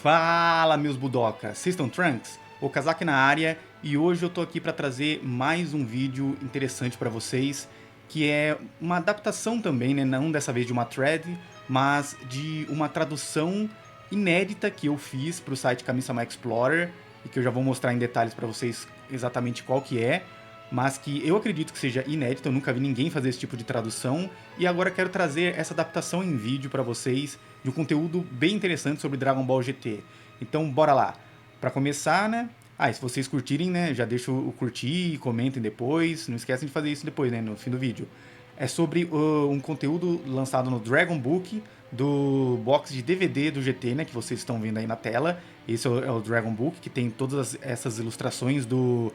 Fala, meus budocas! Vocês estão Trunks? O Kazaki na área, e hoje eu tô aqui para trazer mais um vídeo interessante para vocês, que é uma adaptação também, né, não dessa vez de uma thread, mas de uma tradução inédita que eu fiz para o site Kami-sama Explorer, e que eu já vou mostrar em detalhes para vocês exatamente qual que é, mas que eu acredito que seja inédita, eu nunca vi ninguém fazer esse tipo de tradução, e agora quero trazer essa adaptação em vídeo para vocês de um conteúdo bem interessante sobre Dragon Ball GT. Então, bora lá. Para começar, né? E se vocês curtirem, né, já deixa o curtir, comentem depois, não esquecem de fazer isso depois, né, no fim do vídeo. É sobre um conteúdo lançado no Dragon Book, do box de DVD do GT, né, que vocês estão vendo aí na tela. Esse é o Dragon Book, que tem todas essas ilustrações do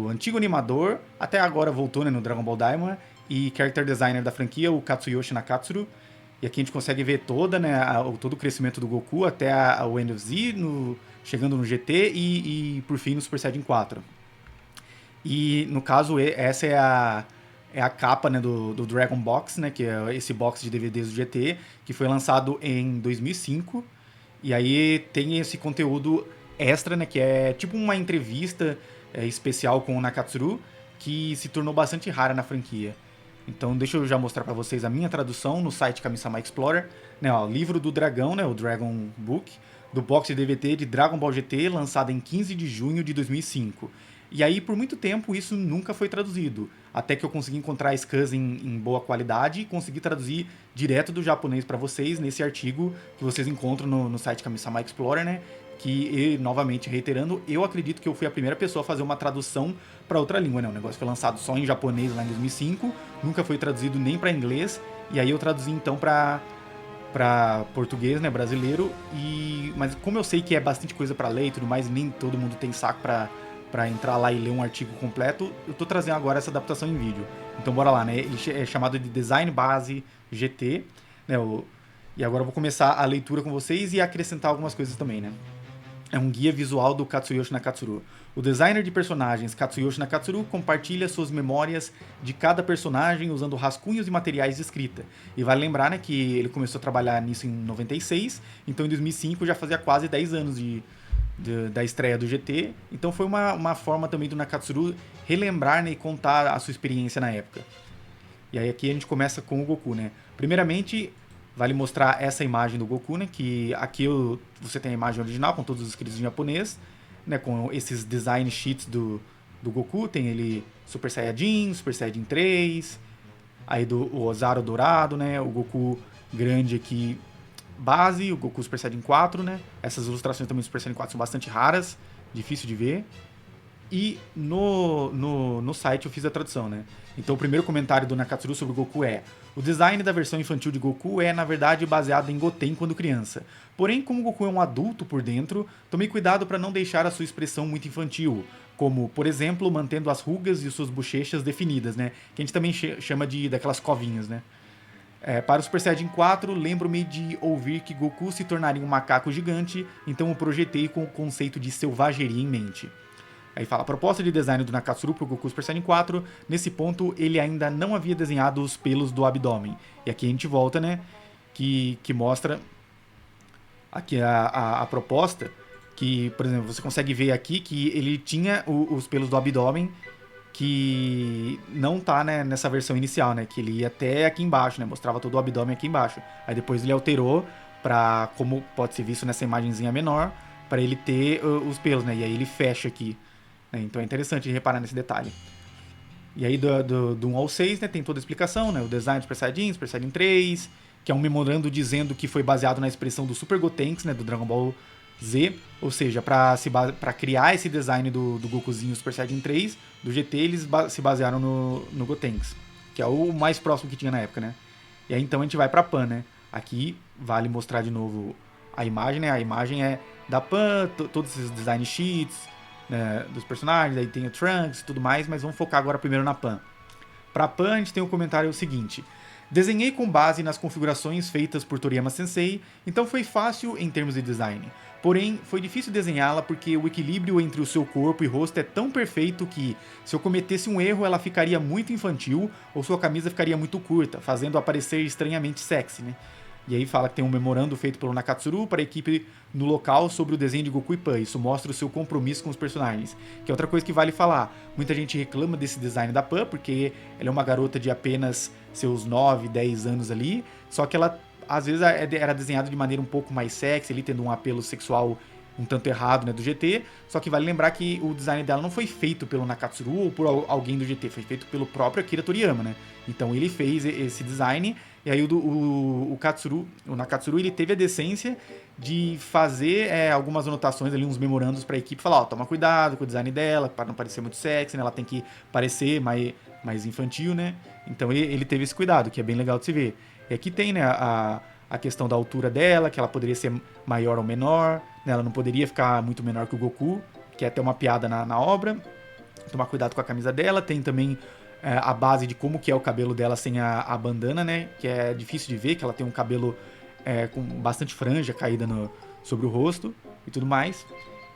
antigo animador, até agora voltou, né, no Dragon Ball Daima, e character designer da franquia, o Katsuyoshi Nakatsuru. E aqui a gente consegue ver todo o crescimento do Goku até o End of Z, chegando no GT e por fim no Super Saiyajin 4. E no caso, essa é a capa, né, do Dragon Box, né, que é esse box de DVDs do GT, que foi lançado em 2005. E aí tem esse conteúdo extra, né, que é tipo uma entrevista especial com o Nakatsuru, que se tornou bastante rara na franquia. Então deixa eu já mostrar para vocês a minha tradução no site Kami-sama Explorer, né, ó, livro do dragão, né, o Dragon Book, do box de DVD de Dragon Ball GT, lançado em 15 de junho de 2005. E aí, por muito tempo, isso nunca foi traduzido, até que eu consegui encontrar scans em boa qualidade e consegui traduzir direto do japonês para vocês nesse artigo que vocês encontram no site Kami-sama Explorer, né? Que, novamente, reiterando, eu acredito que eu fui a primeira pessoa a fazer uma tradução para outra língua, né? O negócio foi lançado só em japonês lá em 2005, nunca foi traduzido nem para inglês, e aí eu traduzi então para português, né, brasileiro, mas como eu sei que é bastante coisa para ler e tudo mais, nem todo mundo tem saco para entrar lá e ler um artigo completo, eu tô trazendo agora essa adaptação em vídeo. Então bora lá, né? Ele é chamado de Design Base GT, né? E agora eu vou começar a leitura com vocês e acrescentar algumas coisas também, né? É um guia visual do Katsuyoshi Nakatsuru. O designer de personagens Katsuyoshi Nakatsuru compartilha suas memórias de cada personagem usando rascunhos e materiais de escrita. E vale lembrar, né, que ele começou a trabalhar nisso em 96, então em 2005 já fazia quase 10 anos da estreia do GT. Então foi uma forma também do Nakatsuru relembrar, né, e contar a sua experiência na época. E aí aqui a gente começa com o Goku, né? Primeiramente, vale mostrar essa imagem do Goku, né? Que aqui você tem a imagem original com todos os escritos em japonês, né? Com esses design sheets do Goku. Tem ele Super Saiyajin, Super Saiyajin 3, aí o Ozaru dourado, né? O Goku grande aqui base, o Goku Super Saiyajin 4, né? Essas ilustrações também do Super Saiyajin 4 são bastante raras, difícil de ver. E no site eu fiz a tradução, né? Então o primeiro comentário do Nakatsuru sobre o Goku é: o design da versão infantil de Goku é, na verdade, baseado em Goten quando criança. Porém, como Goku é um adulto por dentro, tomei cuidado para não deixar a sua expressão muito infantil. Como, por exemplo, mantendo as rugas e suas bochechas definidas, né? Que a gente também chama daquelas covinhas, né? Para o Super Saiyajin 4, lembro-me de ouvir que Goku se tornaria um macaco gigante, então o projetei com o conceito de selvageria em mente. Aí fala, a proposta de design do Nakatsuru pro Goku Super Saiyan 4, nesse ponto ele ainda não havia desenhado os pelos do abdômen. E aqui a gente volta, né, que mostra aqui a proposta, que, por exemplo, você consegue ver aqui que ele tinha os pelos do abdômen, que não tá, né, nessa versão inicial, né, que ele ia até aqui embaixo, né, mostrava todo o abdômen aqui embaixo. Aí depois ele alterou para, como pode ser visto nessa imagenzinha menor, para ele ter os pelos, né, e aí ele fecha aqui. Então é interessante reparar nesse detalhe. E aí do 1 ao 6, né, tem toda a explicação, né? O design do Super Saiyajin, Super Saiyajin 3, que é um memorando dizendo que foi baseado na expressão do Super Gotenks, né, do Dragon Ball Z. Ou seja, para criar esse design do Gokuzinho Super Saiyajin 3, do GT, eles se basearam no Gotenks, que é o mais próximo que tinha na época, né? E aí então a gente vai pra Pan, né? Aqui vale mostrar de novo a imagem, né? A imagem é da Pan, todos esses design sheets, né, dos personagens, aí tem o Trunks e tudo mais, mas vamos focar agora primeiro na Pan. Pra Pan, a gente tem o comentário seguinte: desenhei com base nas configurações feitas por Toriyama Sensei, então foi fácil em termos de design. Porém, foi difícil desenhá-la porque o equilíbrio entre o seu corpo e rosto é tão perfeito que, se eu cometesse um erro, ela ficaria muito infantil ou sua camisa ficaria muito curta, fazendo-a parecer estranhamente sexy, né? E aí fala que tem um memorando feito pelo Nakatsuru para a equipe no local sobre o desenho de Goku e Pan. Isso mostra o seu compromisso com os personagens. Que é outra coisa que vale falar. Muita gente reclama desse design da Pan, porque ela é uma garota de apenas seus 9, 10 anos ali. Só que ela, às vezes, era desenhada de maneira um pouco mais sexy, ali, tendo um apelo sexual um tanto errado, né, do GT. Só que vale lembrar que o design dela não foi feito pelo Nakatsuru ou por alguém do GT, foi feito pelo próprio Akira Toriyama, né? Então ele fez esse design, e aí o Nakatsuru, ele teve a decência de fazer algumas anotações ali, uns memorandos pra equipe, falar, ó, toma cuidado com o design dela, para não parecer muito sexy, né? Ela tem que parecer mais infantil, né? Então ele teve esse cuidado, que é bem legal de se ver. E aqui tem, né, a questão da altura dela, que ela poderia ser maior ou menor, né? Ela não poderia ficar muito menor que o Goku, que é até uma piada na obra. Tomar cuidado com a camisa dela. Tem também a base de como que é o cabelo dela sem a bandana, né? Que é difícil de ver, que ela tem um cabelo com bastante franja caída sobre o rosto e tudo mais.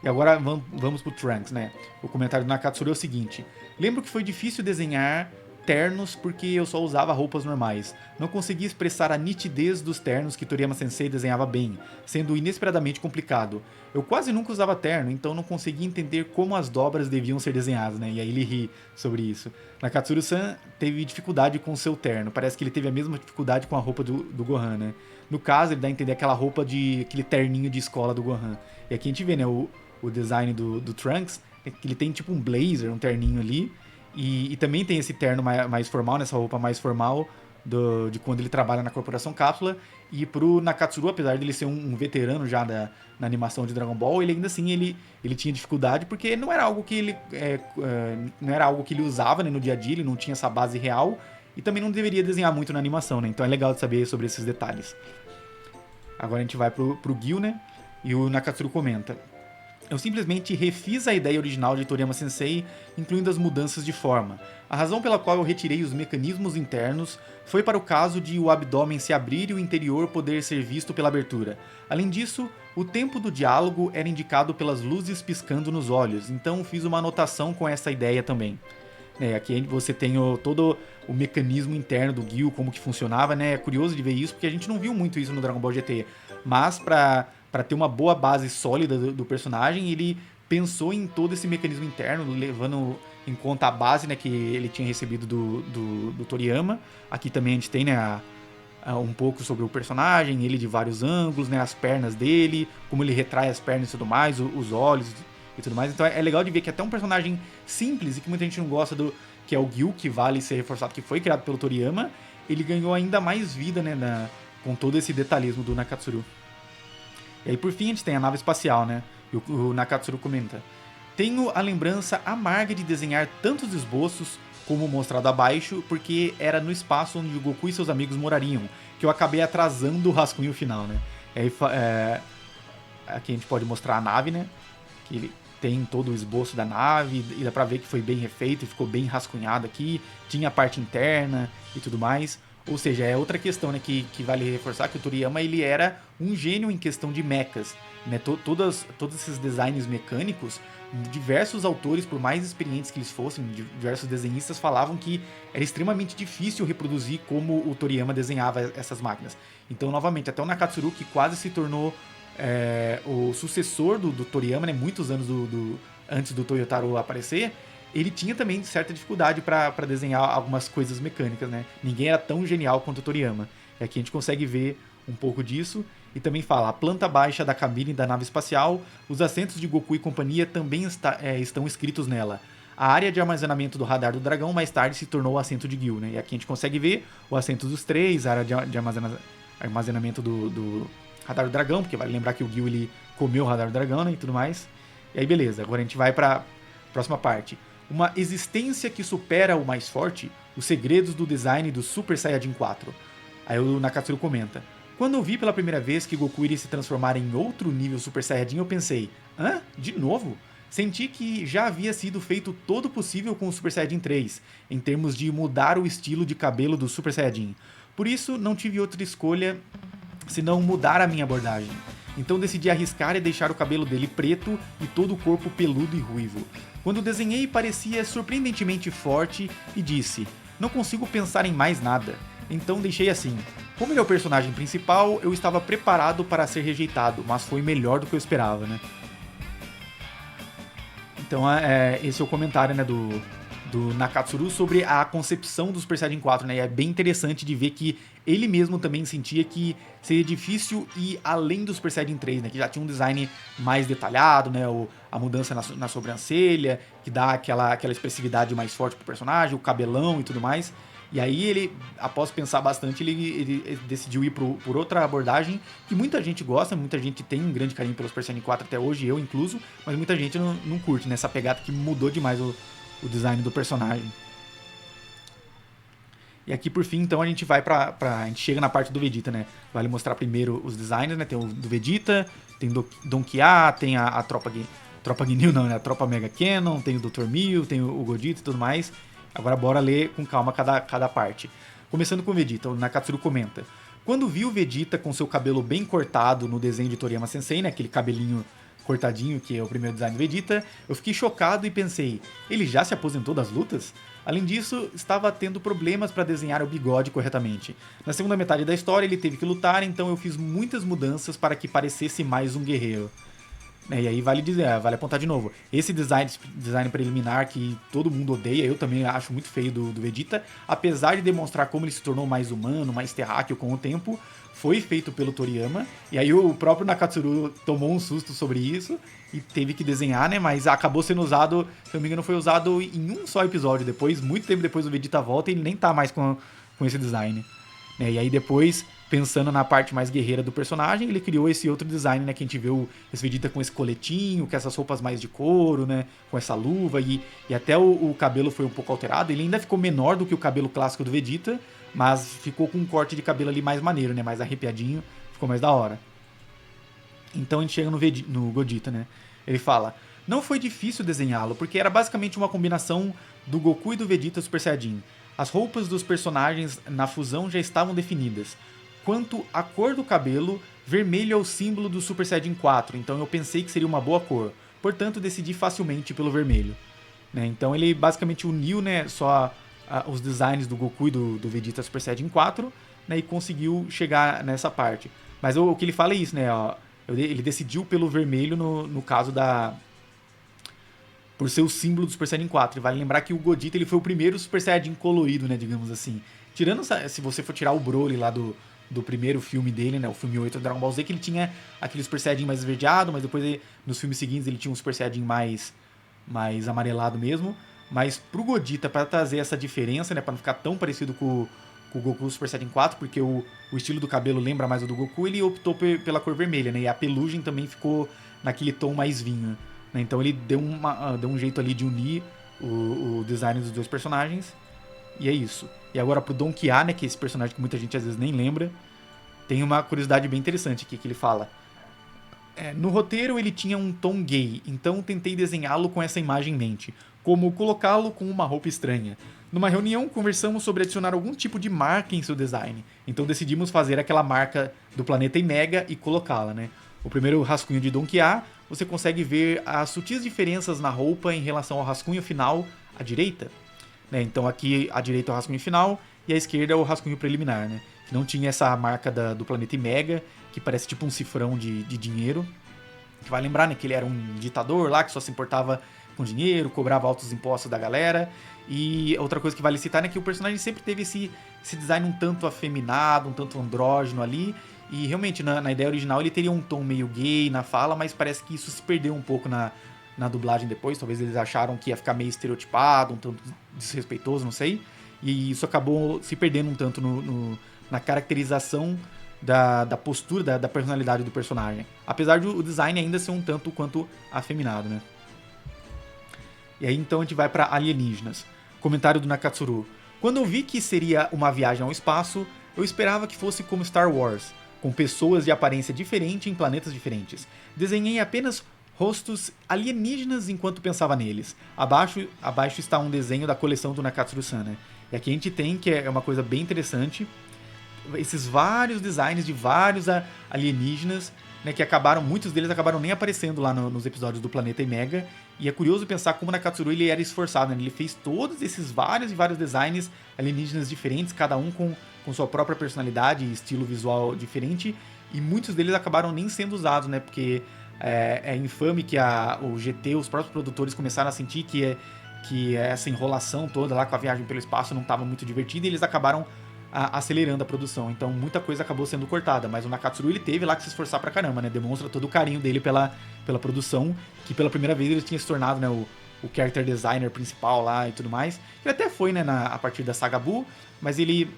E agora vamos pro Trunks, né? O comentário do Nakatsuru é o seguinte: lembro que foi difícil desenhar ternos porque eu só usava roupas normais. Não conseguia expressar a nitidez dos ternos que Toriyama Sensei desenhava bem, sendo inesperadamente complicado. Eu quase nunca usava terno, então não conseguia entender como as dobras deviam ser desenhadas, né? E aí ele ri sobre isso. Nakatsuru-san teve dificuldade com o seu terno, parece que ele teve a mesma dificuldade com a roupa do Gohan, né? No caso, ele dá a entender aquela roupa aquele terninho de escola do Gohan. E aqui a gente vê, né, o design do Trunks, que ele tem tipo um blazer, um terninho ali. E também tem esse terno mais formal, nessa roupa mais formal de quando ele trabalha na Corporação Cápsula. E pro Nakatsuru, apesar de ele ser um veterano já na animação de Dragon Ball, ele ainda assim ele tinha dificuldade, porque não era algo que ele não era algo que ele usava, né, no dia a dia, ele não tinha essa base real. E também não deveria desenhar muito na animação, né? Então é legal de saber sobre esses detalhes. Agora a gente vai pro Gil, né? E o Nakatsuru comenta: eu simplesmente refiz a ideia original de Toriyama Sensei, incluindo as mudanças de forma. A razão pela qual eu retirei os mecanismos internos foi para o caso de o abdômen se abrir e o interior poder ser visto pela abertura. Além disso, o tempo do diálogo era indicado pelas luzes piscando nos olhos, então fiz uma anotação com essa ideia também. Aqui você tem todo o mecanismo interno do Gil, como que funcionava, né? É curioso de ver isso, porque a gente não viu muito isso no Dragon Ball GT. Mas para ter uma boa base sólida do personagem, ele pensou em todo esse mecanismo interno, levando em conta a base, né, que ele tinha recebido do Toriyama. Aqui também a gente tem, né, um pouco sobre o personagem, ele de vários ângulos, né, as pernas dele, como ele retrai as pernas e tudo mais, os olhos e tudo mais. Então é legal de ver que até um personagem simples e que muita gente não gosta que é o Gil, que vale ser reforçado, que foi criado pelo Toriyama, ele ganhou ainda mais vida, né, com todo esse detalhismo do Nakatsuru. E aí, por fim, a gente tem a nave espacial, né? E o Nakatsuru comenta: tenho a lembrança amarga de desenhar tantos esboços como mostrado abaixo, porque era no espaço onde o Goku e seus amigos morariam, que eu acabei atrasando o rascunho final, né? E aí, aqui a gente pode mostrar a nave, né? Que ele tem todo o esboço da nave, e dá pra ver que foi bem refeito e ficou bem rascunhado aqui. Tinha a parte interna e tudo mais. Ou seja, é outra questão, né, que vale reforçar, que o Toriyama ele era um gênio em questão de mechas, né? Todos esses designs mecânicos, diversos autores, por mais experientes que eles fossem, diversos desenhistas falavam que era extremamente difícil reproduzir como o Toriyama desenhava essas máquinas. Então, novamente, até o Nakatsuru, que quase se tornou o sucessor do Toriyama, né, muitos anos antes do Toyotaro aparecer, ele tinha também certa dificuldade para desenhar algumas coisas mecânicas, né? Ninguém era tão genial quanto o Toriyama. E aqui a gente consegue ver um pouco disso. E também fala: a planta baixa da cabine da nave espacial, os assentos de Goku e companhia também estão escritos nela. A área de armazenamento do radar do dragão mais tarde se tornou o assento de Gil, né? E aqui a gente consegue ver o assento dos três, a área de armazenamento do radar do dragão, porque vale lembrar que o Gil ele comeu o radar do dragão, né? E tudo mais. E aí beleza, agora a gente vai para a próxima parte. Uma existência que supera o mais forte, os segredos do design do Super Saiyajin 4. Aí o Nakatsuru comenta: quando eu vi pela primeira vez que Goku iria se transformar em outro nível Super Saiyajin, eu pensei: hã? De novo? Senti que já havia sido feito todo o possível com o Super Saiyajin 3, em termos de mudar o estilo de cabelo do Super Saiyajin. Por isso, não tive outra escolha senão mudar a minha abordagem. Então decidi arriscar e deixar o cabelo dele preto e todo o corpo peludo e ruivo. Quando desenhei, parecia surpreendentemente forte e disse: não consigo pensar em mais nada. então deixei assim. Como ele é o personagem principal, eu estava preparado para ser rejeitado, mas foi melhor do que eu esperava, né? Então, esse é o comentário, né, do Nakatsuru sobre a concepção do Super Saiyajin 4, né? E é bem interessante de ver que ele mesmo também sentia que seria difícil ir além do Super Saiyajin 3, né? Que já tinha um design mais detalhado, né? A mudança na sobrancelha, que dá aquela expressividade mais forte pro personagem, o cabelão e tudo mais. E aí ele, após pensar bastante, ele decidiu ir por outra abordagem que muita gente gosta, muita gente tem um grande carinho pelo Super Saiyan 4 até hoje, eu incluso, mas muita gente não curte, né? Essa pegada que mudou demais o design do personagem. E aqui por fim, então, a gente vai a gente chega na parte do Vegeta, né? Vale mostrar primeiro os designs, né? Tem o do Vegeta, tem o Don Kia, tem a Tropa Ginyu, não, né? A Tropa Mega Cannon, tem o Dr. Mil, tem o Godito e tudo mais. Agora bora ler com calma cada parte. Começando com o Vegeta, o Nakatsuru comenta: quando vi o Vegeta com seu cabelo bem cortado no desenho de Toriyama Sensei, né? Aquele cabelinho cortadinho, que é o primeiro design do Vegeta, eu fiquei chocado e pensei, ele já se aposentou das lutas? Além disso, estava tendo problemas para desenhar o bigode corretamente. Na segunda metade da história, ele teve que lutar, então eu fiz muitas mudanças para que parecesse mais um guerreiro. E aí vale dizer, vale apontar de novo. Esse design preliminar que todo mundo odeia, eu também acho muito feio do Vegeta, apesar de demonstrar como ele se tornou mais humano, mais terráqueo com o tempo, foi feito pelo Toriyama. E aí o próprio Nakatsuru tomou um susto sobre isso e teve que desenhar, né? Mas acabou sendo usado, se eu não me engano, foi usado em um só episódio. Depois, muito tempo depois, o Vegeta volta e ele nem tá mais com esse design. E aí depois, pensando na parte mais guerreira do personagem, ele criou esse outro design, né? Que a gente vê esse Vegeta com esse coletinho, com essas roupas mais de couro, né? Com essa luva e até o cabelo foi um pouco alterado. Ele ainda ficou menor do que o cabelo clássico do Vegeta, mas ficou com um corte de cabelo ali mais maneiro, né? Mais arrepiadinho, ficou mais da hora. Então a gente chega no Godita, né? Ele fala: não foi difícil desenhá-lo, porque era basicamente uma combinação do Goku e do Vegeta Super Saiyajin. As roupas dos personagens na fusão já estavam definidas. Quanto à cor do cabelo, vermelho é o símbolo do Super Saiyajin 4, então eu pensei que seria uma boa cor. Portanto, decidi facilmente pelo vermelho. Então ele basicamente uniu, né, só os designs do Goku e do Vegeta Super Saiyajin 4, né, e conseguiu chegar nessa parte. Mas o que ele fala é isso, né? Ó, ele decidiu pelo vermelho no caso por ser o símbolo do Super Saiyajin 4. E vale lembrar que o Godita ele foi o primeiro Super Saiyajin colorido, né, digamos assim. Tirando, se você for tirar o Broly lá do primeiro filme dele, né, o filme 8 do Dragon Ball Z, que ele tinha aquele Super Saiyajin mais esverdeado, mas depois nos filmes seguintes ele tinha um Super Saiyajin mais amarelado mesmo. Mas pro Godita, para trazer essa diferença, né, para não ficar tão parecido com o Goku Super Saiyajin 4, porque o estilo do cabelo lembra mais o do Goku, ele optou pela cor vermelha, né, e a pelugem também ficou naquele tom mais vinho. Né, então ele deu um jeito ali de unir o design dos dois personagens, e é isso. E agora pro Don Kia, né, que é esse personagem que muita gente às vezes nem lembra, tem uma curiosidade bem interessante aqui que ele fala. No roteiro ele tinha um tom gay, então tentei desenhá-lo com essa imagem em mente, como colocá-lo com uma roupa estranha. Numa reunião, conversamos sobre adicionar algum tipo de marca em seu design, então decidimos fazer aquela marca do planeta em Mega e colocá-la, né? O primeiro rascunho de Don Kia, você consegue ver as sutis diferenças na roupa em relação ao rascunho final à direita. Né? Então aqui à direita é o rascunho final e à esquerda é o rascunho preliminar, né? Que não tinha essa marca do planeta em Mega, que parece tipo um cifrão de dinheiro. Que vai lembrar, né, que ele era um ditador lá, que só se importava com dinheiro, cobrava altos impostos da galera. E outra coisa que vale citar, né, que o personagem sempre teve esse design um tanto afeminado, um tanto andrógeno ali. E realmente, na ideia original, ele teria um tom meio gay na fala, mas parece que isso se perdeu um pouco na dublagem depois. Talvez eles acharam que ia ficar meio estereotipado, um tanto desrespeitoso, não sei. E isso acabou se perdendo um tanto na caracterização da postura, da personalidade do personagem. Apesar de o design ainda ser um tanto quanto afeminado, né? E aí então a gente vai para alienígenas. Comentário do Nakatsuru. Quando eu vi que seria uma viagem ao espaço, eu esperava que fosse como Star Wars, com pessoas de aparência diferente em planetas diferentes. Desenhei apenas rostos alienígenas enquanto pensava neles. Abaixo está um desenho da coleção do Nakatsuru-san, né? E aqui a gente tem, que é uma coisa bem interessante, esses vários designs de vários alienígenas, né, que muitos deles acabaram nem aparecendo lá nos episódios do Planeta e Mega. E é curioso pensar como o Nakatsuru ele era esforçado, né? Ele fez todos esses vários e vários designs alienígenas diferentes, cada um com com sua própria personalidade e estilo visual diferente, e muitos deles acabaram nem sendo usados, né? Porque é infame que o GT, os próprios produtores começaram a sentir que essa enrolação toda lá com a viagem pelo espaço não estava muito divertida, e eles acabaram acelerando a produção. Então muita coisa acabou sendo cortada, mas o Nakatsuru ele teve lá que se esforçar pra caramba, né? Demonstra todo o carinho dele pela produção, que pela primeira vez ele tinha se tornado, né, o character designer principal lá e tudo mais. Ele até foi, né, a partir da saga Buu, mas ele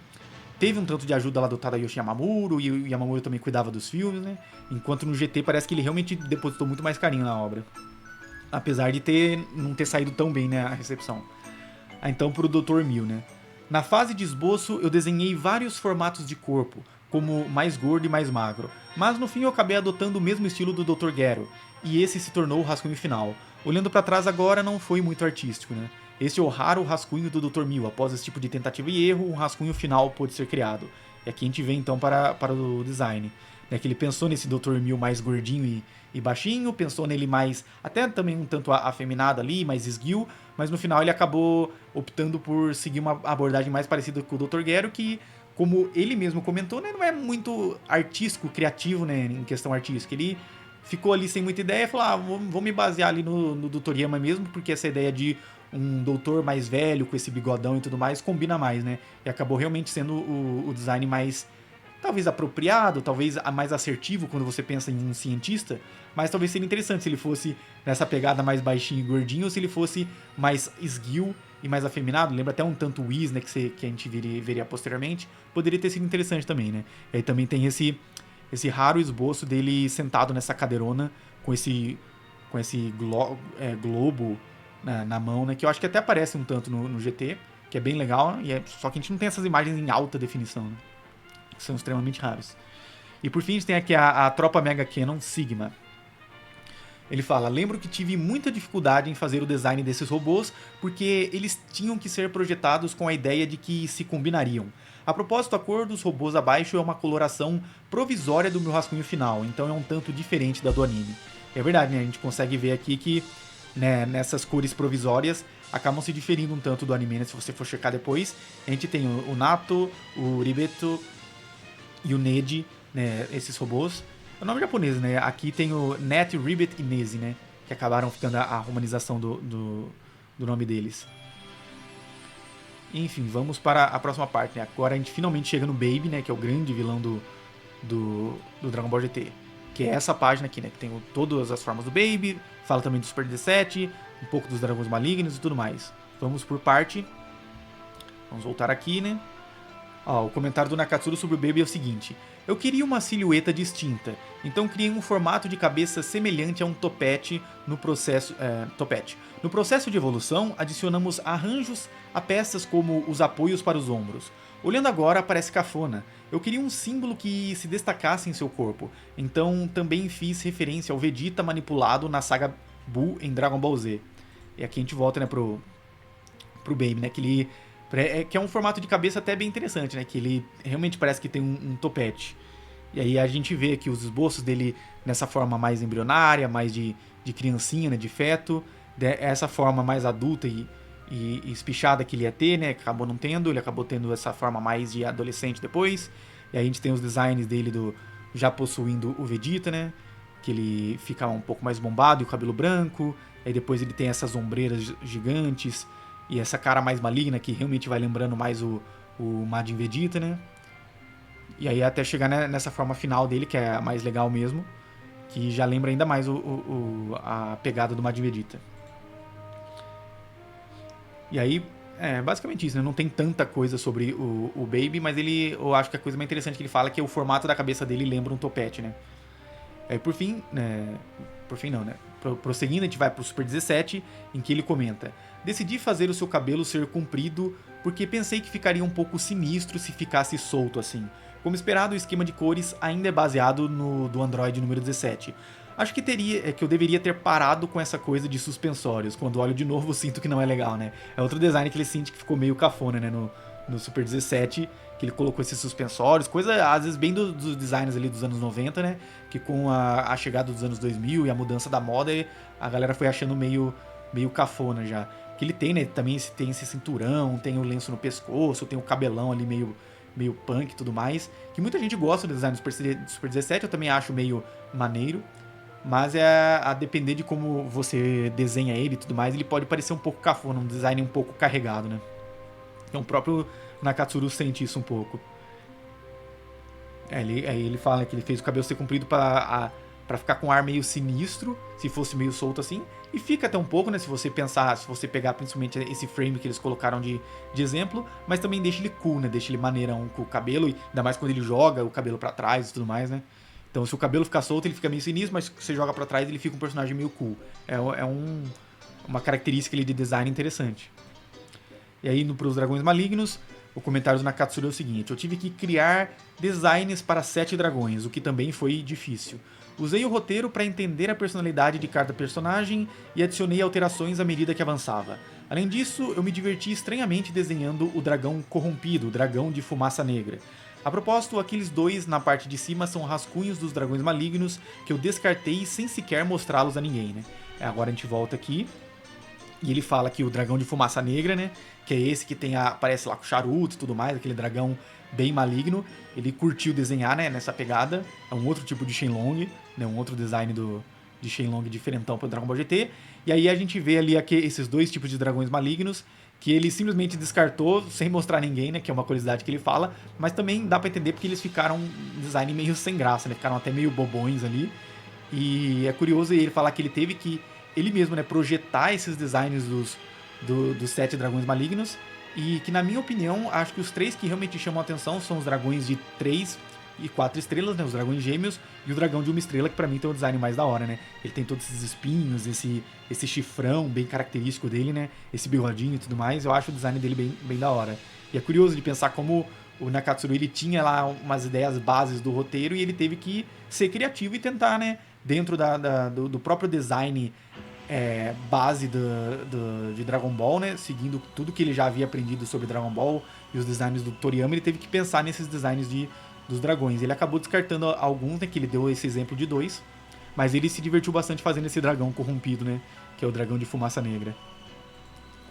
teve um tanto de ajuda lá do Tadayoshi Yamamuro, e o Yamamuro também cuidava dos filmes, né? Enquanto no GT parece que ele realmente depositou muito mais carinho na obra. Apesar de não ter saído tão bem, né, a recepção. Então pro Dr. Mil, né? Na fase de esboço eu desenhei vários formatos de corpo, como mais gordo e mais magro, mas no fim eu acabei adotando o mesmo estilo do Dr. Gero, e esse se tornou o rascunho final. Olhando pra trás agora, não foi muito artístico, né? Este é o raro rascunho do Dr. Mil. Após esse tipo de tentativa e erro, um rascunho final pôde ser criado. E aqui a gente vem então para o design. Né, que ele pensou nesse Dr. Mil mais gordinho e baixinho, pensou nele mais, até também um tanto afeminado ali, mais esguio, mas no final ele acabou optando por seguir uma abordagem mais parecida com o Dr. Gero, que, como ele mesmo comentou, né, não é muito artístico, criativo, né, em questão artística. Ele ficou ali sem muita ideia e falou, vou me basear ali no Dr. Yama mesmo, porque essa ideia de um doutor mais velho, com esse bigodão e tudo mais, combina mais, né? E acabou realmente sendo o design mais, talvez apropriado, talvez mais assertivo quando você pensa em um cientista, mas talvez seria interessante se ele fosse nessa pegada mais baixinho e gordinho, ou se ele fosse mais esguio e mais afeminado. Lembra até um tanto o Whis, né, que a gente veria posteriormente. Poderia ter sido interessante também, né? E aí também tem esse raro esboço dele sentado nessa cadeirona com esse globo na mão, né, que eu acho que até aparece um tanto no GT, que é bem legal, só que a gente não tem essas imagens em alta definição, né? Que são extremamente raros. E por fim a gente tem aqui a tropa Mega Cannon Sigma. Ele fala, lembro que tive muita dificuldade em fazer o design desses robôs, porque eles tinham que ser projetados com a ideia de que se combinariam. A propósito, a cor dos robôs abaixo é uma coloração provisória do meu rascunho final, então é um tanto diferente da do anime. É verdade, né? A gente consegue ver aqui que, né, nessas cores provisórias acabam se diferindo um tanto do anime, né? Se você for checar depois, a gente tem o Nato, o Ribeto e o Neji, né, esses robôs. É o nome japonês, né? Aqui tem o Net, Ribbit e Nezi, né? Que acabaram ficando a romanização do nome deles. Enfim, vamos para a próxima parte, né? Agora a gente finalmente chega no Baby, né? Que é o grande vilão do Dragon Ball GT. Que é essa página aqui, né? Que tem todas as formas do Baby, fala também do Super 17, um pouco dos dragões malignos e tudo mais. Vamos por parte. Vamos voltar aqui, né? O comentário do Nakatsuru sobre o Baby é o seguinte: eu queria uma silhueta distinta, então criei um formato de cabeça semelhante a um topete no processo. No processo de evolução, adicionamos arranjos a peças como os apoios para os ombros. Olhando agora, parece cafona. Eu queria um símbolo que se destacasse em seu corpo, então também fiz referência ao Vegeta manipulado na saga Buu em Dragon Ball Z. E aqui a gente volta, né, pro Baby, né, que é um formato de cabeça até bem interessante, né? Que ele realmente parece que tem um topete. E aí a gente vê aqui os esboços dele nessa forma mais embrionária, mais de criancinha, né? De feto. Essa forma mais adulta e espichada que ele ia ter, né? Acabou não tendo, ele acabou tendo essa forma mais de adolescente depois. E aí a gente tem os designs dele já possuindo o Vegeta, né? Que ele fica um pouco mais bombado e o cabelo branco. Aí depois ele tem essas ombreiras gigantes. E essa cara mais maligna que realmente vai lembrando mais o Majin Vegeta, né? E aí até chegar nessa forma final dele, que é a mais legal mesmo, que já lembra ainda mais a pegada do Majin Vegeta. E aí, basicamente isso, né? Não tem tanta coisa sobre o Baby, mas eu acho que a coisa mais interessante que ele fala é que o formato da cabeça dele lembra um topete, né? Aí por fim, né? Por fim não, né? Prosseguindo, a gente vai pro Super 17, em que ele comenta: decidi fazer o seu cabelo ser comprido porque pensei que ficaria um pouco sinistro se ficasse solto assim. Como esperado, o esquema de cores ainda é baseado no do Android número 17. Acho que eu deveria ter parado com essa coisa de suspensórios. Quando olho de novo, sinto que não é legal, né? É outro design que ele sente que ficou meio cafona, né? No Super 17, que ele colocou esses suspensórios, coisa às vezes bem dos designs ali dos anos 90, né? Que com a chegada dos anos 2000 e a mudança da moda, a galera foi achando meio cafona já. Que ele tem, né? Também tem esse cinturão, tem o lenço no pescoço, tem o cabelão ali meio punk e tudo mais, que muita gente gosta do design do Super 17, eu também acho meio maneiro, mas a depender de como você desenha ele e tudo mais, ele pode parecer um pouco cafona, um design um pouco carregado, né? Então o próprio Nakatsuru sente isso um pouco. Aí ele fala que ele fez o cabelo ser comprido pra ficar com um ar meio sinistro, se fosse meio solto assim. E fica até um pouco, né? Se você pensar, se você pegar principalmente esse frame que eles colocaram de exemplo, mas também deixa ele cool, né? Deixa ele maneirão com o cabelo, e ainda mais quando ele joga o cabelo pra trás e tudo mais, né? Então se o cabelo ficar solto, ele fica meio sinistro, mas se você joga pra trás, ele fica um personagem meio cool. Uma característica ali de design interessante. E aí, para os dragões malignos, o comentário do Nakatsuru é o seguinte: eu tive que criar designs para 7 dragões, o que também foi difícil. Usei o roteiro para entender a personalidade de cada personagem e adicionei alterações à medida que avançava. Além disso, eu me diverti estranhamente desenhando o dragão corrompido, o dragão de fumaça negra. A propósito, aqueles dois na parte de cima são rascunhos dos dragões malignos que eu descartei sem sequer mostrá-los a ninguém, né? Agora a gente volta aqui e ele fala que o dragão de fumaça negra, né? Que é esse que aparece lá com charuto e tudo mais, aquele dragão bem maligno. Ele curtiu desenhar, né, nessa pegada. É um outro tipo de Shenlong, né? Um outro design de Shenlong diferentão para o Dragon Ball GT. E aí a gente vê ali esses dois tipos de dragões malignos que ele simplesmente descartou sem mostrar a ninguém, né? Que é uma curiosidade que ele fala. Mas também dá para entender porque eles ficaram um design meio sem graça, né? Ficaram até meio bobões ali. E é curioso ele falar que ele teve que ele mesmo, né, projetar esses designs dos 7 dragões malignos. E que, na minha opinião, acho que os 3 que realmente chamam a atenção são os dragões de 3 e 4 estrelas, né, os dragões gêmeos, e o dragão de 1 estrela, que pra mim tem o design mais da hora, né? Ele tem todos esses espinhos, esse chifrão bem característico dele, né? Esse bigodinho e tudo mais. Eu acho o design dele bem da hora. E é curioso de pensar como o Nakatsuru ele tinha lá umas ideias bases do roteiro e ele teve que ser criativo e tentar, né, dentro do próprio design base de Dragon Ball, né, seguindo tudo que ele já havia aprendido sobre Dragon Ball e os designs do Toriyama, ele teve que pensar nesses designs dos dragões. Ele acabou descartando alguns, né, que ele deu esse exemplo de 2, mas ele se divertiu bastante fazendo esse dragão corrompido, né, que é o dragão de fumaça negra.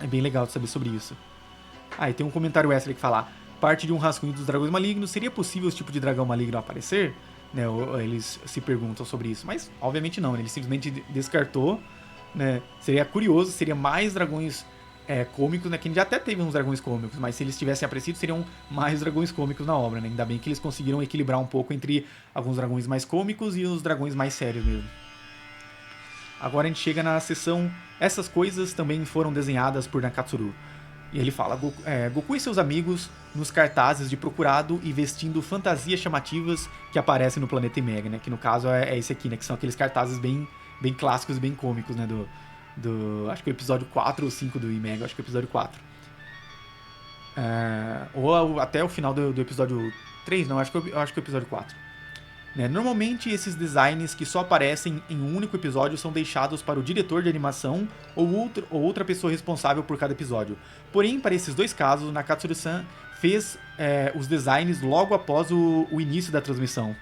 É bem legal de saber sobre isso. E tem um comentário extra que fala: parte de um rascunho dos dragões malignos, seria possível esse tipo de dragão maligno aparecer? Né, eles se perguntam sobre isso, mas obviamente não, né? Ele simplesmente descartou, né? Seria curioso, seria mais dragões cômicos, né? Que a gente já até teve uns dragões cômicos, mas se eles tivessem aparecido, seriam mais dragões cômicos na obra, né? Ainda bem que eles conseguiram equilibrar um pouco entre alguns dragões mais cômicos e os dragões mais sérios mesmo. Agora a gente chega na seção essas coisas também foram desenhadas por Nakatsuru. E ele fala: Goku e seus amigos nos cartazes de procurado e vestindo fantasias chamativas que aparecem no Planeta Mega, né? Que no caso é esse aqui, né? Que são aqueles cartazes bem clássicos, bem cômicos, né? Acho que é o episódio 4 ou 5 do Mega, acho que é o episódio 4. Ou até o final do episódio 3, não, acho que é o episódio 4. Né? Normalmente esses designs que só aparecem em um único episódio são deixados para o diretor de animação ou outra pessoa responsável por cada episódio. Porém, para esses dois casos, Nakatsuru-san fez os designs logo após o início da transmissão.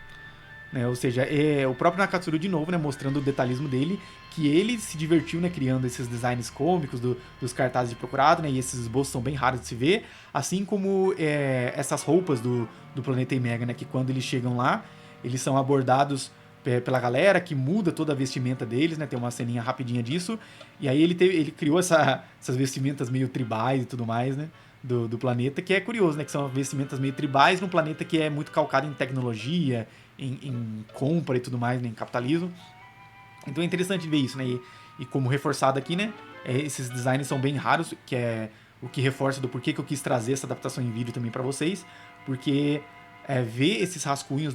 Né? Ou seja, o próprio Nakatsuru de novo, né, mostrando o detalhismo dele, que ele se divertiu, né, criando esses designs cômicos dos cartazes de procurado, né, e esses esboços são bem raros de se ver, assim como essas roupas do Planeta Mega, né, que quando eles chegam lá, eles são abordados pela galera, que muda toda a vestimenta deles, né? Tem uma ceninha rapidinha disso. E aí ele criou essas vestimentas meio tribais e tudo mais, né? Do planeta, que é curioso, né? Que são vestimentas meio tribais num planeta que é muito calcado em tecnologia, em compra e tudo mais, né? Em capitalismo. Então é interessante ver isso, né? E como reforçado aqui, né? Esses designs são bem raros, que é o que reforça do porquê que eu quis trazer essa adaptação em vídeo também pra vocês. Porque ver esses rascunhos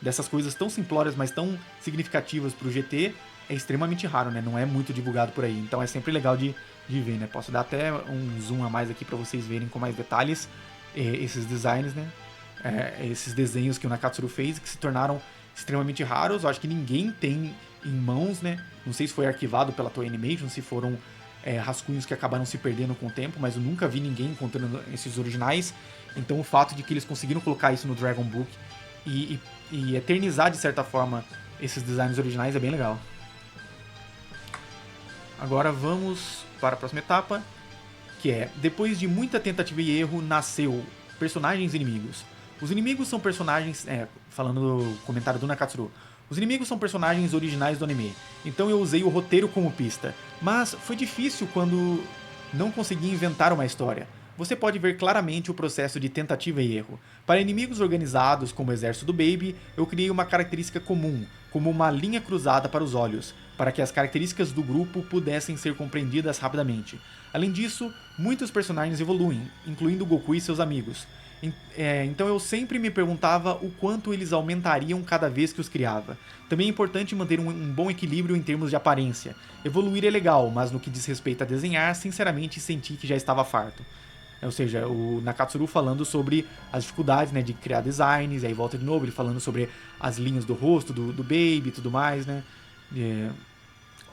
dessas coisas tão simplórias, mas tão significativas pro GT é extremamente raro, né? Não é muito divulgado por aí. Então é sempre legal de ver, né? Posso dar até um zoom a mais aqui para vocês verem com mais detalhes esses designs, né? Esses desenhos que o Nakatsuru fez, que se tornaram extremamente raros. Eu acho que ninguém tem em mãos, né? Não sei se foi arquivado pela Toei Animation, se foram rascunhos que acabaram se perdendo com o tempo, mas eu nunca vi ninguém encontrando esses originais. Então o fato de que eles conseguiram colocar isso no Dragon Book e eternizar de certa forma esses designs originais é bem legal. Agora vamos para a próxima etapa, que é: depois de muita tentativa e erro, nasceu personagens inimigos. Os inimigos são personagens... falando do comentário do Nakatsuru. Os inimigos são personagens originais do anime, então eu usei o roteiro como pista. Mas foi difícil quando não consegui inventar uma história. Você pode ver claramente o processo de tentativa e erro. Para inimigos organizados, como o exército do Baby, eu criei uma característica comum, como uma linha cruzada para os olhos, para que as características do grupo pudessem ser compreendidas rapidamente. Além disso, muitos personagens evoluem, incluindo Goku e seus amigos. Então eu sempre me perguntava o quanto eles aumentariam cada vez que os criava. Também é importante manter um bom equilíbrio em termos de aparência. Evoluir é legal, mas no que diz respeito a desenhar, sinceramente senti que já estava farto. Ou seja, o Nakatsuru falando sobre as dificuldades, né, de criar designs, e aí volta de novo ele falando sobre as linhas do rosto do Baby e tudo mais, né,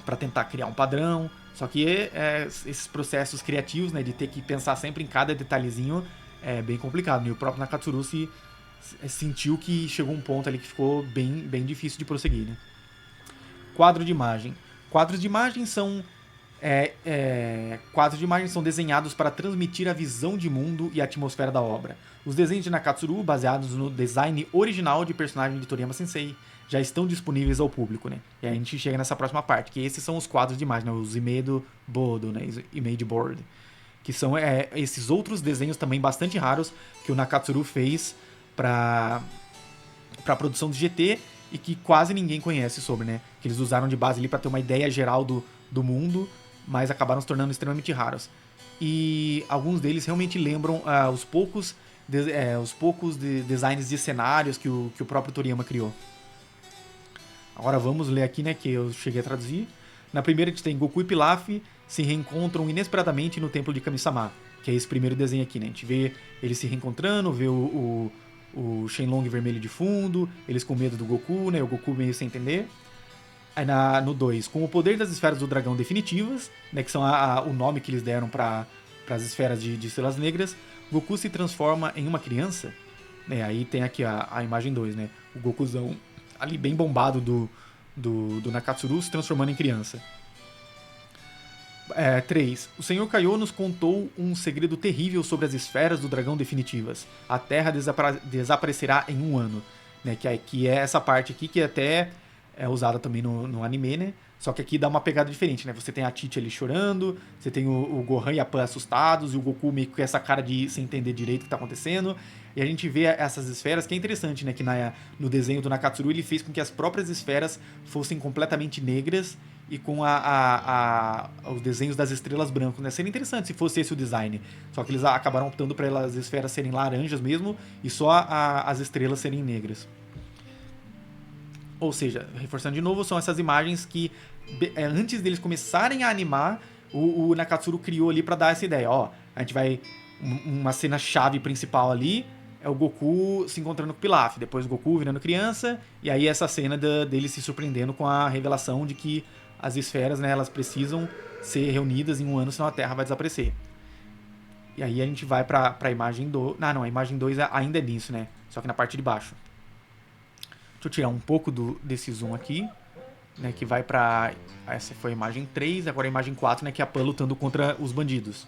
para tentar criar um padrão. Só que esses processos criativos, né, de ter que pensar sempre em cada detalhezinho, é bem complicado. E o próprio Nakatsuru sentiu que chegou um ponto ali que ficou bem difícil de prosseguir, né. Quadro de imagem. Quadros de imagem são quadros de imagem são desenhados para transmitir a visão de mundo e a atmosfera da obra. Os desenhos de Nakatsuru, baseados no design original de personagem de Toriyama Sensei, já estão disponíveis ao público, né? E aí a gente chega nessa próxima parte, que esses são os quadros de imagem, né? Os Imedo Bodo, né? Image Board, que são esses outros desenhos também bastante raros que o Nakatsuru fez para a produção do GT e que quase ninguém conhece sobre, né? Que eles usaram de base ali para ter uma ideia geral do mundo, mas acabaram se tornando extremamente raros. E alguns deles realmente lembram os poucos designs de cenários que o próprio Toriyama criou. Agora vamos ler aqui, né, que eu cheguei a traduzir. Na primeira a gente tem Goku e Pilaf se reencontram inesperadamente no templo de Kami-sama, que é esse primeiro desenho aqui, né? A gente vê eles se reencontrando, vê o Shenlong vermelho de fundo, eles com medo do Goku, né? O Goku meio sem entender. Aí no 2, com o poder das esferas do dragão definitivas, né, que são o nome que eles deram para as esferas de estrelas negras, Goku se transforma em uma criança. Né, aí tem aqui a imagem 2, né, o Gokuzão ali bem bombado do Nakatsuru se transformando em criança. 3. O Sr. Kaiô nos contou um segredo terrível sobre as esferas do dragão definitivas. A Terra desaparecerá em 1 ano. Né, que é essa parte aqui que até é usada também no anime, né? Só que aqui dá uma pegada diferente, né? Você tem a Tite ali chorando, você tem o Gohan e a Pan assustados, e o Goku meio com essa cara de sem entender direito o que tá acontecendo. E a gente vê essas esferas, que é interessante, né? Que no desenho do Nakatsuru ele fez com que as próprias esferas fossem completamente negras e com os desenhos das estrelas brancas, né? Seria interessante se fosse esse o design. Só que eles acabaram optando para as esferas serem laranjas mesmo e só as estrelas serem negras. Ou seja, reforçando de novo, são essas imagens que antes deles começarem a animar, o Nakatsuru criou ali pra dar essa ideia. Ó, a gente vai... Uma cena chave principal ali é o Goku se encontrando com o Pilaf, depois o Goku virando criança, e aí essa cena dele se surpreendendo com a revelação de que as esferas, né, elas precisam ser reunidas em 1 ano, senão a Terra vai desaparecer. E aí a gente vai pra imagem 2... Não, a imagem 2 ainda é nisso, né? Só que na parte de baixo. Deixa eu tirar um pouco desse zoom aqui, né, que vai pra... Essa foi a imagem 3, agora a imagem 4, né, que é a Pan lutando contra os bandidos.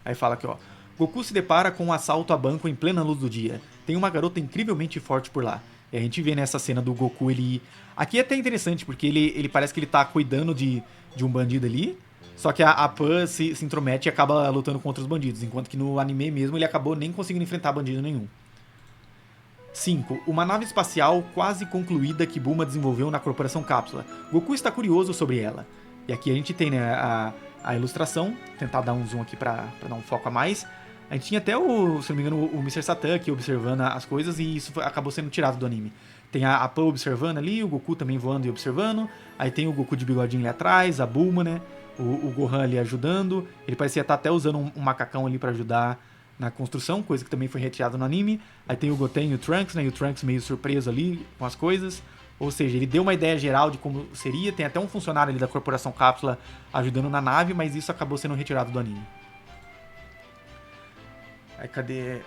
Aí fala aqui, ó. Goku se depara com um assalto a banco em plena luz do dia. Tem uma garota incrivelmente forte por lá. E a gente vê nessa cena do Goku, ele... Aqui é até interessante, porque ele parece que ele tá cuidando de um bandido ali, só que a Pan se intromete e acaba lutando contra os bandidos, enquanto que no anime mesmo ele acabou nem conseguindo enfrentar bandido nenhum. 5. Uma nave espacial quase concluída que Bulma desenvolveu na Corporação Cápsula. Goku está curioso sobre ela. E aqui a gente tem, né, a ilustração. Vou tentar dar um zoom aqui pra dar um foco a mais. A gente tinha até, se não me engano, o Mr. Satan aqui observando as coisas e isso acabou sendo tirado do anime. Tem a Pan observando ali, o Goku também voando e observando. Aí tem o Goku de bigodinho ali atrás, a Bulma, né? O Gohan ali ajudando. Ele parecia estar até usando um macacão ali pra ajudar na construção, coisa que também foi retirada no anime. Aí tem o Goten e o Trunks, né? E o Trunks meio surpreso ali com as coisas. Ou seja, ele deu uma ideia geral de como seria. Tem até um funcionário ali da Corporação Cápsula ajudando na nave, mas isso acabou sendo retirado do anime. Aí cadê...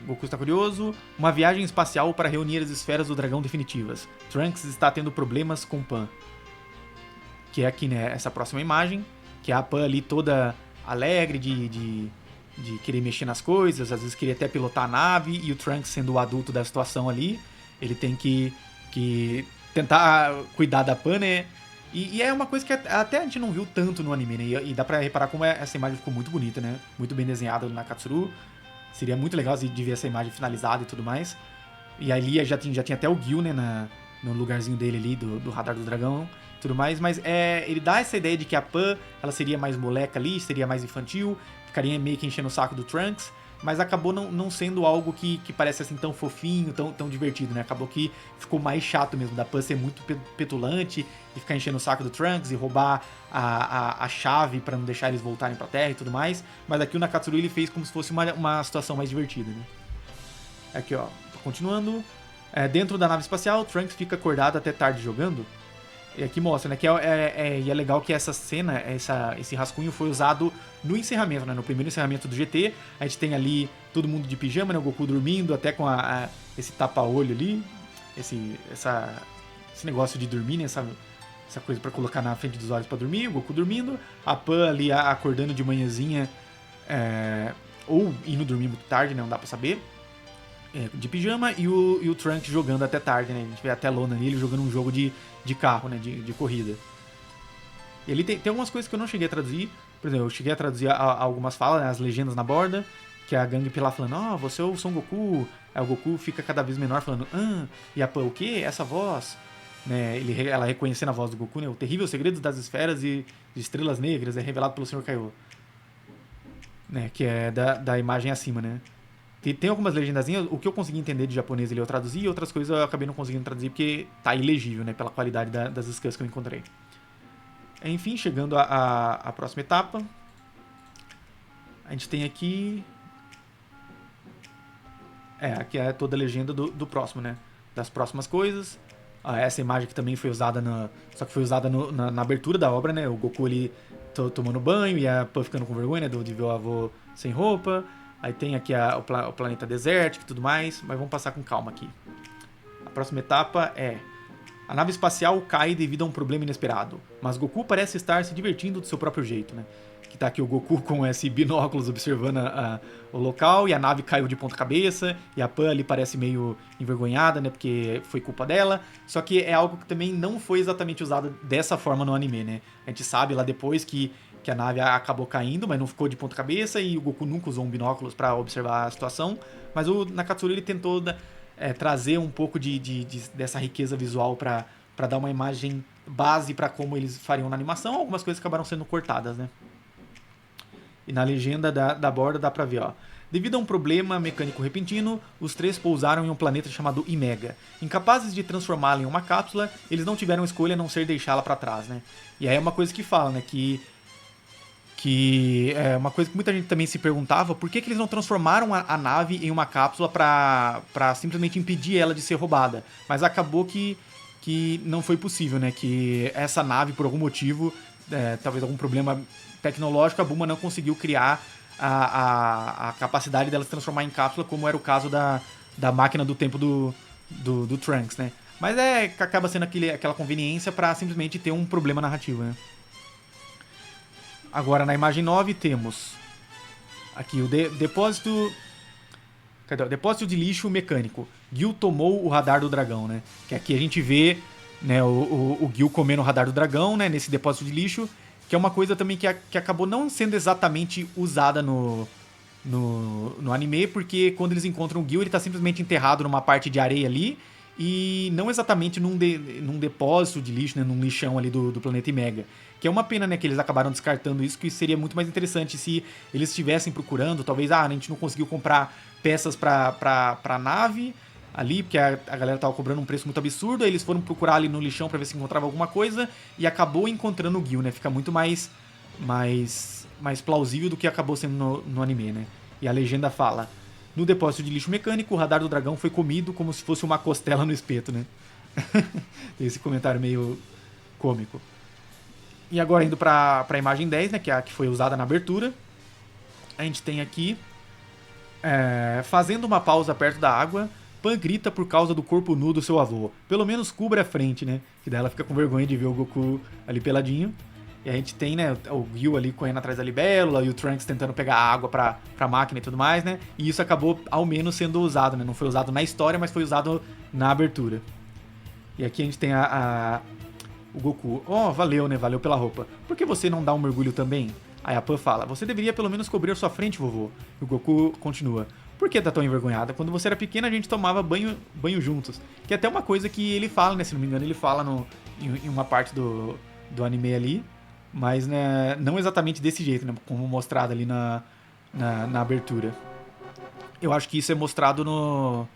Goku está curioso. Uma viagem espacial para reunir as esferas do dragão definitivas. Trunks está tendo problemas com Pan. que é aqui, né, essa próxima imagem, que é a Pan ali toda alegre de querer mexer nas coisas, às vezes queria até pilotar a nave, e o Trunks sendo o adulto da situação ali, ele tem que tentar cuidar da Pan, né? E é uma coisa que até a gente não viu tanto no anime, né? E dá pra reparar como essa imagem ficou muito bonita, né? Muito bem desenhada na Katsuru. Seria muito legal de ver essa imagem finalizada e tudo mais. E ali já tinha até o Gil, né? No lugarzinho dele ali, do radar do dragão e tudo mais. Mas ele dá essa ideia de que a Pan, ela seria mais moleca ali, seria mais infantil, ficaria meio que enchendo o saco do Trunks. Mas acabou não sendo algo que parece assim tão fofinho, tão divertido, né? Acabou que ficou mais chato mesmo, da Pan ser muito petulante e ficar enchendo o saco do Trunks e roubar a chave pra não deixar eles voltarem pra Terra e tudo mais. Mas aqui o Nakatsuru ele fez como se fosse uma situação mais divertida, né? Aqui, ó, continuando. Dentro da nave espacial, o Trunks fica acordado até tarde jogando. E aqui mostra, né, que é legal que essa cena, esse rascunho foi usado no encerramento, né, no primeiro encerramento do GT. A gente tem ali todo mundo de pijama, né, o Goku dormindo, até com esse tapa-olho ali, esse negócio de dormir, né, essa coisa pra colocar na frente dos olhos pra dormir, o Goku dormindo, a Pan ali acordando de manhãzinha, ou indo dormir muito tarde, né, não dá pra saber, de pijama, e o Trunks jogando até tarde, né, a gente vê a telona ali, ele jogando um jogo de carro, né, de corrida. E ali tem algumas coisas que eu não cheguei a traduzir. Por exemplo, eu cheguei a traduzir algumas falas, né, as legendas na borda, que é a Gang Pilar falando, você é o Son Goku. Aí o Goku fica cada vez menor falando, e a Pan, o quê? Essa voz? Né, ela reconhecendo a voz do Goku, né, o terrível segredo das esferas e de estrelas negras é revelado pelo Sr. Kaiô. Né, que é da imagem acima, né. Tem algumas legendazinhas, o que eu consegui entender de japonês eu traduzi, e outras coisas eu acabei não conseguindo traduzir porque tá ilegível, né, pela qualidade das scans que eu encontrei. Enfim, chegando à próxima etapa, a gente tem aqui... aqui é toda a legenda do próximo, né, das próximas coisas. Essa imagem que também foi usada só que foi usada na abertura da obra, né, o Goku ali tomando banho e a Pan ficando com vergonha, né, de ver o avô sem roupa. Aí tem aqui o planeta desértico e tudo mais, mas vamos passar com calma aqui. A próxima etapa é... A nave espacial cai devido a um problema inesperado, mas Goku parece estar se divertindo do seu próprio jeito, né? Que tá aqui o Goku com esse binóculos observando o local, e a nave caiu de ponta cabeça, e a Pan ali parece meio envergonhada, né? Porque foi culpa dela. Só que é algo que também não foi exatamente usado dessa forma no anime, né? A gente sabe lá depois que a nave acabou caindo, mas não ficou de ponta cabeça, e o Goku nunca usou um binóculos para observar a situação. Mas o Nakatsuru ele tentou trazer um pouco dessa riqueza visual para dar uma imagem base para como eles fariam na animação. Algumas coisas acabaram sendo cortadas, né? E na legenda da borda dá pra ver, ó. Devido a um problema mecânico repentino, os três pousaram em um planeta chamado Imega. Incapazes de transformá-la em uma cápsula, eles não tiveram escolha a não ser deixá-la pra trás, né? E aí é uma coisa que fala, né? Que é uma coisa que muita gente também se perguntava, por que eles não transformaram a nave em uma cápsula pra simplesmente impedir ela de ser roubada? Mas acabou que não foi possível, né? Que essa nave, por algum motivo, talvez algum problema tecnológico, a Bulma não conseguiu criar a capacidade dela se transformar em cápsula, como era o caso da máquina do tempo do Trunks, né? Mas acaba sendo aquela conveniência pra simplesmente ter um problema narrativo, né? Agora, na imagem 9, temos aqui o depósito... Cadê? O depósito de lixo mecânico. Gil tomou o radar do dragão, né? Que aqui a gente vê, né, o Gil comendo o radar do dragão, né, nesse depósito de lixo, que é uma coisa também que acabou não sendo exatamente usada no anime, porque quando eles encontram o Gil, ele tá simplesmente enterrado numa parte de areia ali, e não exatamente num depósito de lixo, né, num lixão ali do planeta Imega. Que é uma pena, né, que eles acabaram descartando isso, que seria muito mais interessante se eles estivessem procurando, talvez, a gente não conseguiu comprar peças pra nave ali, porque a galera tava cobrando um preço muito absurdo, aí eles foram procurar ali no lixão pra ver se encontrava alguma coisa, e acabou encontrando o Gil, né, fica muito mais plausível do que acabou sendo no anime, né. E a legenda fala: no depósito de lixo mecânico, o radar do dragão foi comido como se fosse uma costela no espeto, né. Tem esse comentário meio cômico. E agora indo pra imagem 10, né, que é a que foi usada na abertura, a gente tem aqui, fazendo uma pausa perto da água, Pan grita por causa do corpo nu do seu avô. Pelo menos cubra a frente, né? Que daí ela fica com vergonha de ver o Goku ali peladinho. E a gente tem, né, o Gil ali correndo atrás da libélula e o Trunks tentando pegar água pra máquina e tudo mais, né? E isso acabou, ao menos, sendo usado, né? Não foi usado na história, mas foi usado na abertura. E aqui a gente tem o Goku. Oh, valeu, né? Valeu pela roupa. Por que você não dá um mergulho também? Aí a Pan fala, você deveria pelo menos cobrir a sua frente, vovô. E o Goku continua. Por que tá tão envergonhada? Quando você era pequena, a gente tomava banho juntos. Que é até uma coisa que ele fala, né? Se não me engano, ele fala em uma parte do anime ali. Mas, né, não exatamente desse jeito, né? Como mostrado ali na abertura. Eu acho que isso é mostrado no...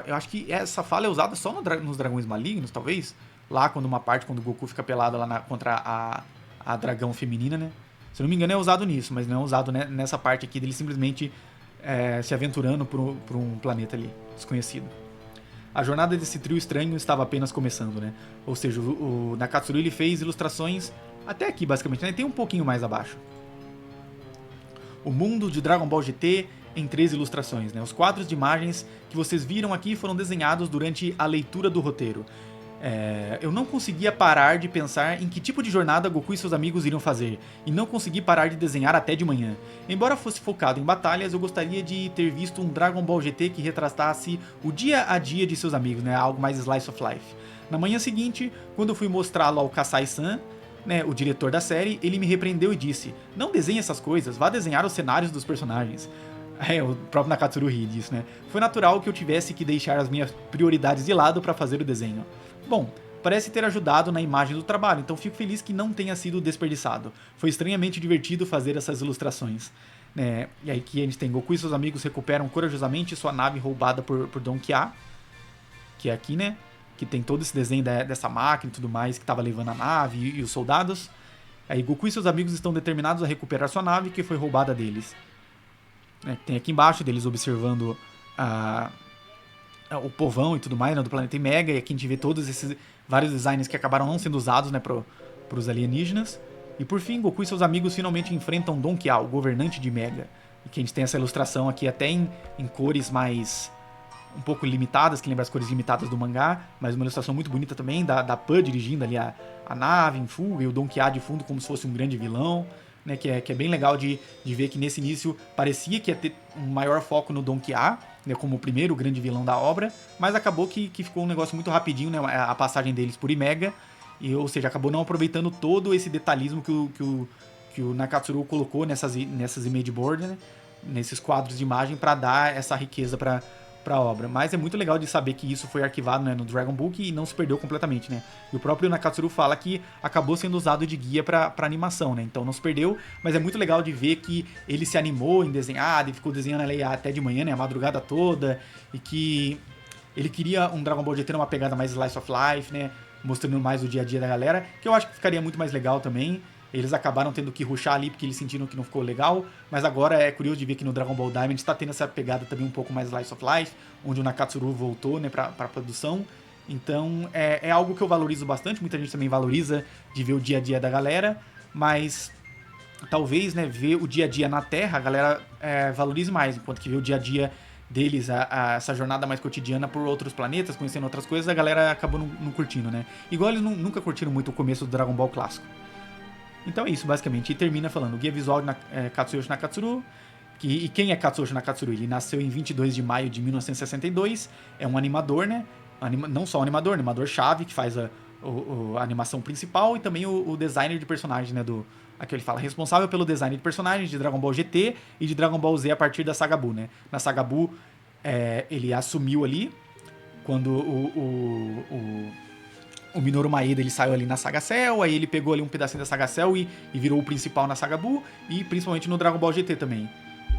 eu acho que essa fala é usada só nos Dragões Malignos, talvez. Lá, quando o Goku fica pelado lá contra a dragão feminina, né? Se eu não me engano, é usado nisso, mas não é usado nessa parte aqui dele simplesmente se aventurando por um planeta ali, desconhecido. A jornada desse trio estranho estava apenas começando, né? Ou seja, o Nakatsuru ele fez ilustrações até aqui, basicamente, né? Tem um pouquinho mais abaixo. O mundo de Dragon Ball GT em 3 ilustrações, né? Os quadros de imagens que vocês viram aqui foram desenhados durante a leitura do roteiro. Eu não conseguia parar de pensar em que tipo de jornada Goku e seus amigos iriam fazer, e não consegui parar de desenhar até de manhã. Embora fosse focado em batalhas, eu gostaria de ter visto um Dragon Ball GT que retratasse o dia a dia de seus amigos, né? Algo mais slice of life. Na manhã seguinte, quando eu fui mostrá-lo ao Kasai-san, né, o diretor da série, ele me repreendeu e disse: não desenhe essas coisas, vá desenhar os cenários dos personagens. O próprio Nakatsuru ri disso, né? Foi natural que eu tivesse que deixar as minhas prioridades de lado para fazer o desenho. Bom, parece ter ajudado na imagem do trabalho, então fico feliz que não tenha sido desperdiçado. Foi estranhamente divertido fazer essas ilustrações. E aí que a gente tem Goku e seus amigos recuperam corajosamente sua nave roubada por Don Kia, que é aqui, né? Que tem todo esse desenho dessa máquina e tudo mais que estava levando a nave e os soldados. Aí Goku e seus amigos estão determinados a recuperar sua nave que foi roubada deles. Tem aqui embaixo deles observando o povão e tudo mais, né, do planeta Mega, e aqui a gente vê todos esses vários designs que acabaram não sendo usados, né, pros alienígenas. E por fim, Goku e seus amigos finalmente enfrentam Don Kia, o governante de Mega. E que a gente tem essa ilustração aqui até em cores mais um pouco limitadas, que lembra as cores limitadas do mangá, mas uma ilustração muito bonita também, da Pan dirigindo ali a nave em fuga, e o Don Kia de fundo como se fosse um grande vilão. Né, que é bem legal de ver que nesse início parecia que ia ter um maior foco no Don Kia, né, como o primeiro grande vilão da obra, mas acabou que ficou um negócio muito rapidinho, né, a passagem deles por Imega, ou seja, acabou não aproveitando todo esse detalhismo que o Nakatsuru colocou nessas image boards, né, nesses quadros de imagem para dar essa riqueza para a obra. Mas é muito legal de saber que isso foi arquivado, né, no Dragon Book e não se perdeu completamente, né? E o próprio Nakatsuru fala que acabou sendo usado de guia para animação, né? Então não se perdeu, mas é muito legal de ver que ele se animou em desenhar, e ficou desenhando ali até de manhã, né, a madrugada toda, e que ele queria um Dragon Ball GT numa pegada mais slice of life, né, mostrando mais o dia a dia da galera, que eu acho que ficaria muito mais legal também. Eles acabaram tendo que rushar ali porque eles sentiram que não ficou legal, mas agora é curioso de ver que no Dragon Ball Diamond está tendo essa pegada também um pouco mais slice of life, onde o Nakatsuru voltou, né, para a produção. Então é algo que eu valorizo bastante, muita gente também valoriza de ver o dia a dia da galera, mas talvez, né, ver o dia a dia na Terra a galera valorize mais, enquanto que ver o dia a dia deles, essa jornada mais cotidiana por outros planetas, conhecendo outras coisas, a galera acabou não curtindo, né? Igual eles nunca curtiram muito o começo do Dragon Ball clássico. Então é isso, basicamente. E termina falando: o guia visual de Katsuyoshi Nakatsuru. E quem é Katsuyoshi Nakatsuru? Ele nasceu em 22 de maio de 1962. É um animador, né? Não só um animador-chave, que faz a animação principal, e também o designer de personagens, né? Aqui ele fala, responsável pelo design de personagens de Dragon Ball GT e de Dragon Ball Z a partir da Saga Buu, né? Na Saga Buu, ele assumiu ali, quando o Minoru Maeda ele saiu ali na Saga Cell, aí ele pegou ali um pedacinho da Saga Cell e virou o principal na Saga Buu, e principalmente no Dragon Ball GT também,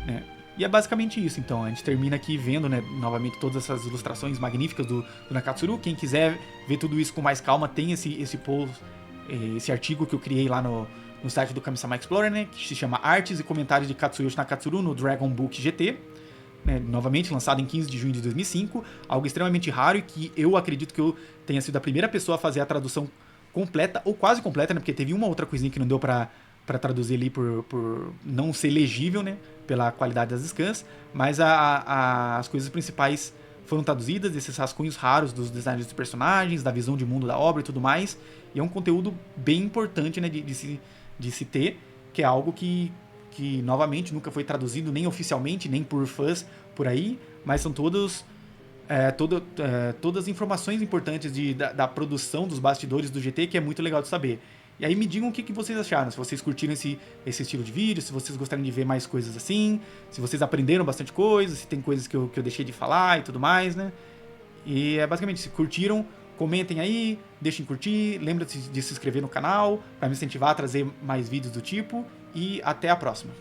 né? E é basicamente isso, então. A gente termina aqui vendo, né, novamente todas essas ilustrações magníficas do Nakatsuru. Quem quiser ver tudo isso com mais calma, tem esse post, esse artigo que eu criei lá no site do Kami-sama Explorer, né, que se chama Artes e Comentários de Katsuyoshi Nakatsuru no Dragon Book GT. Né, novamente lançado em 15 de junho de 2005, algo extremamente raro e que eu acredito que eu tenha sido a primeira pessoa a fazer a tradução completa, ou quase completa, né, porque teve uma outra coisinha que não deu pra traduzir ali por não ser legível, né, pela qualidade das scans, mas as coisas principais foram traduzidas, esses rascunhos raros dos designs dos personagens, da visão de mundo da obra e tudo mais. E é um conteúdo bem importante, né, de se ter, que é algo que novamente nunca foi traduzido nem oficialmente, nem por fãs por aí, mas são todas as informações importantes da produção dos bastidores do GT, que é muito legal de saber. E aí me digam o que vocês acharam, se vocês curtiram esse estilo de vídeo, se vocês gostariam de ver mais coisas assim, se vocês aprenderam bastante coisa, se tem coisas que eu deixei de falar e tudo mais, né? E é basicamente, se curtiram, comentem aí, deixem curtir, lembre-se de se inscrever no canal para me incentivar a trazer mais vídeos do tipo, e até a próxima.